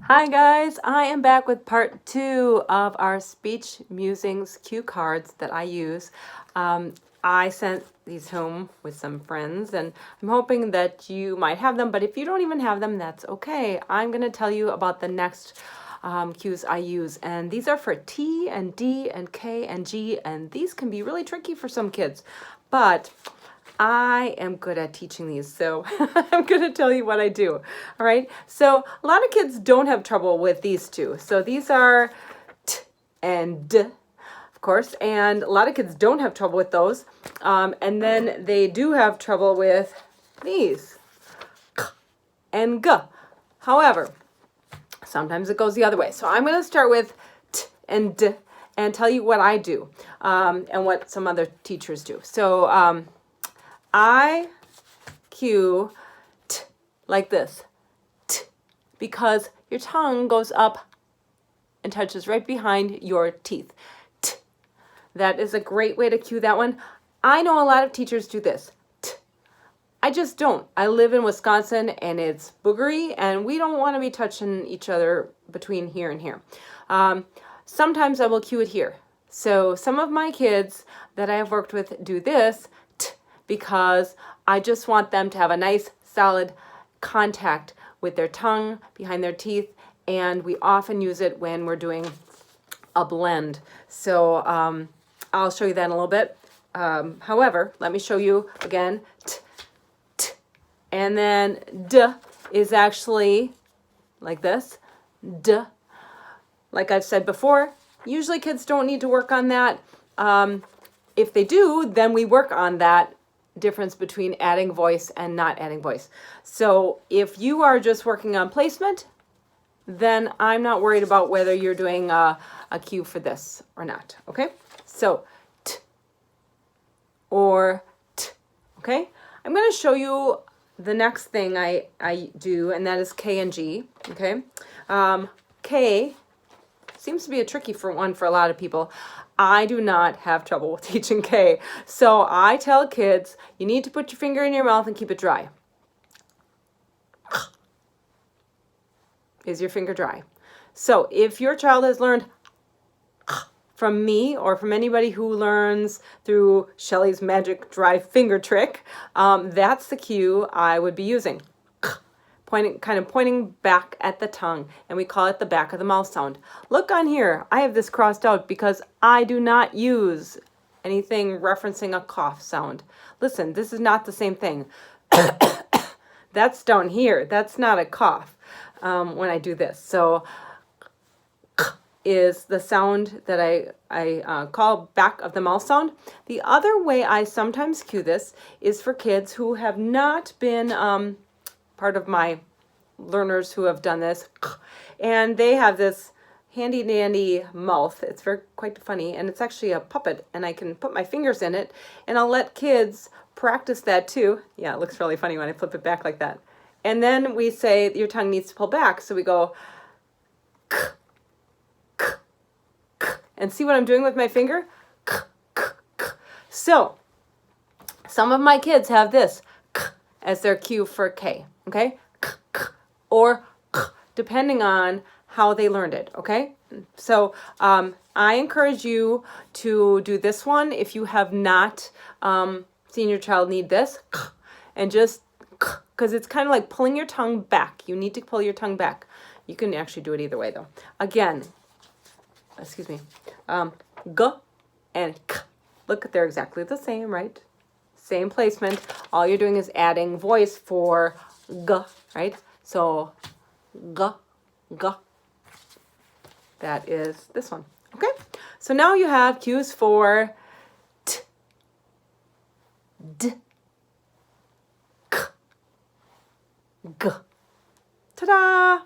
Hi guys, I am back with part 2 of our speech musings cue cards that I use. I sent these home with some friends and I'm hoping that you might have them, but if you don't even have them, that's okay. I'm going to tell you about the next cues I use, and these are for T and D and K and G, and these can be really tricky for some kids, but I am good at teaching these, so I'm going to tell you what I do. All right, so a lot of kids don't have trouble with these two. So these are T and D, of course, and a lot of kids don't have trouble with those. And then they do have trouble with these, K and G. However, sometimes it goes the other way. So I'm going to start with T and D and tell you what I do and what some other teachers do. So I cue T like this, T, because your tongue goes up and touches right behind your teeth. T. That is a great way to cue that one. I know a lot of teachers do this. T. I just don't. I live in Wisconsin and it's boogery and we don't want to be touching each other between here and here. Sometimes I will cue it here. So some of my kids that I have worked with do this because I just want them to have a nice solid contact with their tongue behind their teeth, and we often use it when we're doing a blend. So I'll show you that in a little bit. However, let me show you again. T, t, and then D is actually like this. D. Like I've said before, usually kids don't need to work on that. If they do, then we work on that difference between adding voice and not adding voice. So if you are just working on placement, then I'm not worried about whether you're doing a cue for this or not, okay? So T or T, okay? I'm going to show you the next thing I do, and that is K and G, okay? K seems to be a tricky one for a lot of people. I do not have trouble with teaching K. So I tell kids, you need to put your finger in your mouth and keep it dry. Is your finger dry? So if your child has learned from me or from anybody who learns through Shellys magic dry finger trick, that's the cue I would be using. Pointing back at the tongue, and we call it the back of the mouth sound. Look on here, I have this crossed out because I do not use anything referencing a cough sound. Listen, this is not the same thing. That's down here, that's not a cough when I do this. So is the sound that I call back of the mouth sound. The other way I sometimes cue this is for kids who have not been part of my learners who have done this, and they have this handy dandy mouth. It's quite funny, and it's actually a puppet, and I can put my fingers in it, and I'll let kids practice that too. Yeah, it looks really funny when I flip it back like that. And then we say your tongue needs to pull back, so we go and see what I'm doing with my finger. So some of my kids have this as their cue for K, okay? Or depending on how they learned it, okay? So I encourage you to do this one if you have not seen your child need this, and just, because it's kind of like pulling your tongue back. You need to pull your tongue back. You can actually do it either way though. Again, excuse me, G and K. Look, they're exactly the same, right? Same placement. All you're doing is adding voice for G, right? So G, G. That is this one. Okay? So now you have cues for T, D, K, G. Ta-da!